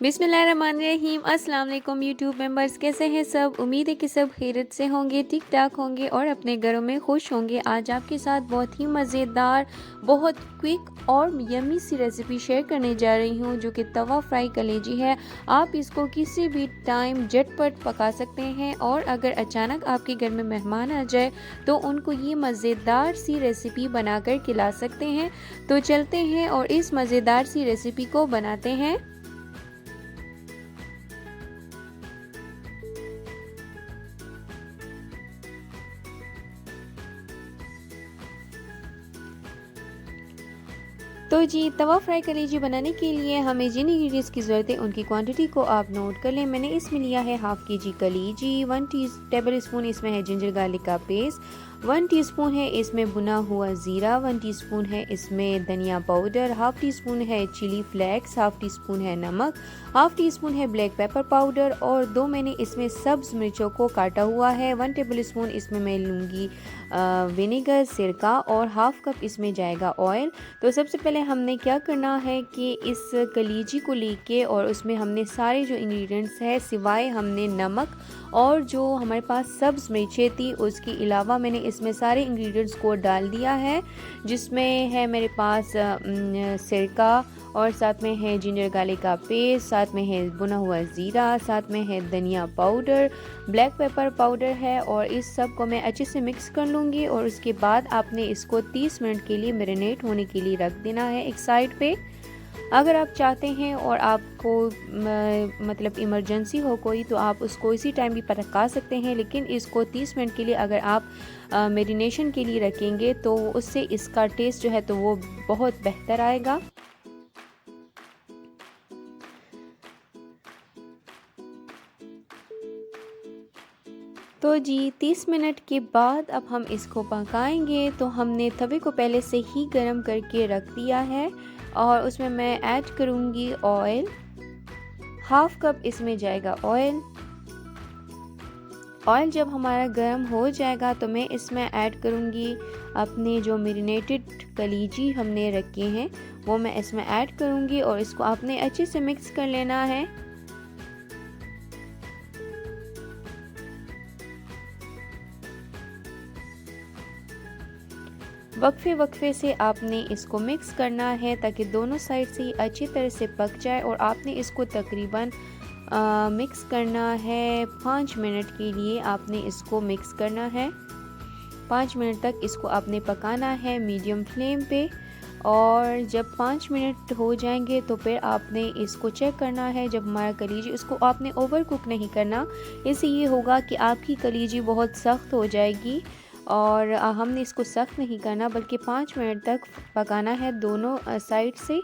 बिस्मिल्लाहिर्रहमानिर्रहीम। अस्सलाम वालेकुम यूट्यूब मेंबर्स, कैसे हैं सब। उम्मीद है कि सब खैरियत से होंगे, ठीक ठाक होंगे और अपने घरों में खुश होंगे। आज आपके साथ बहुत ही मज़ेदार, बहुत क्विक और यमी सी रेसिपी शेयर करने जा रही हूँ, जो कि तवा फ्राई कलेजी है। आप इसको किसी भी टाइम झटपट पका सकते हैं और अगर अचानक आपके घर में मेहमान आ जाए तो उनको ये मज़ेदार सी रेसिपी बनाकर खिला सकते हैं। तो चलते हैं और इस मज़ेदार सी रेसिपी को बनाते हैं। तो जी, तवा फ्राई कलेजी बनाने के लिए हमें जिन इंग्रेडिएंट्स की ज़रूरत है उनकी क्वांटिटी को आप नोट कर लें। मैंने इसमें लिया है हाफ़ के जी कलेजी, 1 टेबल स्पून इसमें है जिंजर गार्लिक का पेस्ट, 1 टीस्पून है इसमें भुना हुआ ज़ीरा, 1 टीस्पून है इसमें धनिया पाउडर, हाफ़ टी स्पून है chilli flakes, half teaspoon है नमक, हाफ़ टी स्पून है ब्लैक पेपर पाउडर और 2 मैंने इसमें सब्ज़ मिर्चों को काटा हुआ है। 1 टेबल स्पून इसमें मैं लूँगी विनेगर, सिरका और हाफ़ कप इसमें जाएगा ऑयल। तो सबसे पहले हमने क्या करना है कि इस कलीजी को लेके और उसमें हमने सारे जो इंग्रेडिएंट्स है सिवाय हमने नमक और जो हमारे पास सब्ज़ मिर्चें थी उसके अलावा मैंने इसमें सारे इंग्रेडिएंट्स को डाल दिया है, जिसमें है मेरे पास सिरका और साथ में है जिंजर गार्लिक का पेस्ट, साथ में है भुना हुआ ज़ीरा, साथ में है धनिया पाउडर, ब्लैक पेपर पाउडर है और इस सब को मैं अच्छे से मिक्स कर लूँगी। और उसके बाद आपने इसको 30 मिनट के लिए मैरिनेट होने के लिए रख देना है एक साइड पे। अगर आप चाहते हैं और आपको मतलब इमरजेंसी हो कोई तो आप उसको इसी टाइम भी पका सकते हैं, लेकिन इसको 30 मिनट के लिए अगर आप मैरिनेशन के लिए रखेंगे तो उससे इसका टेस्ट जो है तो वो बहुत बेहतर आएगा। तो जी 30 मिनट के बाद अब हम इसको पकाएंगे। तो हमने तवे को पहले से ही गरम करके रख दिया है और उसमें मैं ऐड करूँगी ऑयल, हाफ़ कप इसमें जाएगा ऑयल। ऑयल जब हमारा गर्म हो जाएगा तो मैं इसमें ऐड करूँगी अपने जो मैरिनेटेड कलीजी हमने रखे हैं वो मैं इसमें ऐड करूँगी और इसको आपने अच्छे से मिक्स कर लेना है। वक्फे वक्फे से आपने इसको मिक्स करना है ताकि दोनों साइड से अच्छी तरह से पक जाए और आपने इसको तकरीबन मिक्स करना है 5 मिनट के लिए। आपने इसको मिक्स करना है 5 मिनट तक इसको आपने पकाना है मीडियम फ्लेम पे। और जब 5 मिनट हो जाएंगे तो फिर आपने इसको चेक करना है। जब हमारा कलीजी, उसको आपने ओवर कुक नहीं करना, इससे ये होगा कि आपकी कलीजी बहुत सख्त हो जाएगी और हमने इसको सख्त नहीं करना बल्कि 5 मिनट तक पकाना है दोनों साइड से।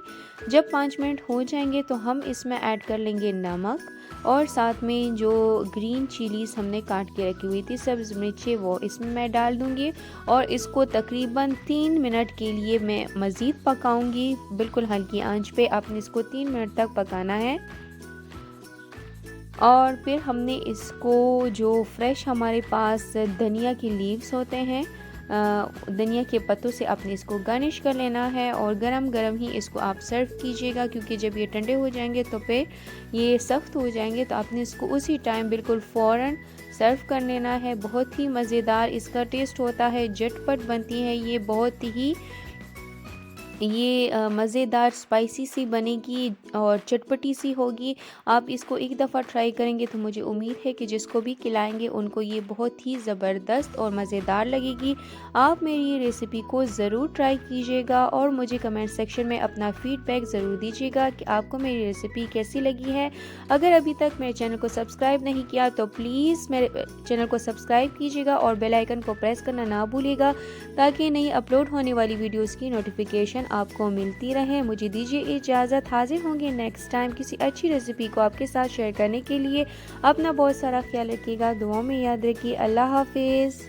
जब 5 मिनट हो जाएंगे तो हम इसमें ऐड कर लेंगे नमक और साथ में जो ग्रीन चिलीज़ हमने काट के रखी हुई थी सब्ज़ मिर्चें वो इसमें मैं डाल दूँगी और इसको तकरीबन 3 मिनट के लिए मैं मज़ीद पकाऊँगी। बिल्कुल हल्की आंच पे आपने इसको 3 मिनट तक पकाना है। और फिर हमने इसको जो फ्रेश हमारे पास धनिया की लीव्स होते हैं, धनिया के पत्तों से आपने इसको गार्निश कर लेना है और गरम गरम ही इसको आप सर्व कीजिएगा, क्योंकि जब ये ठंडे हो जाएंगे तो फिर ये सख्त हो जाएंगे। तो आपने इसको उसी टाइम बिल्कुल फ़ौरन सर्व कर लेना है। बहुत ही मज़ेदार इसका टेस्ट होता है, झटपट बनती है ये, बहुत ही ये मज़ेदार स्पाइसी सी बनेगी और चटपटी सी होगी। आप इसको एक दफ़ा ट्राई करेंगे तो मुझे उम्मीद है कि जिसको भी खिलाएंगे उनको ये बहुत ही ज़बरदस्त और मज़ेदार लगेगी। आप मेरी ये रेसिपी को ज़रूर ट्राई कीजिएगा और मुझे कमेंट सेक्शन में अपना फ़ीडबैक ज़रूर दीजिएगा कि आपको मेरी रेसिपी कैसी लगी है। अगर अभी तक मेरे चैनल को सब्सक्राइब नहीं किया तो प्लीज़ मेरे चैनल को सब्सक्राइब कीजिएगा और बेल आइकन को प्रेस करना ना भूलिएगा ताकि नई अपलोड होने वाली वीडियोज़ की नोटिफिकेशन आपको मिलती रहे। मुझे दीजिए इजाज़त। हाजिर होंगे नेक्स्ट टाइम किसी अच्छी रेसिपी को आपके साथ शेयर करने के लिए। अपना बहुत सारा ख्याल रखिएगा, दुआओं में याद रखिए। अल्लाह हाफिज़।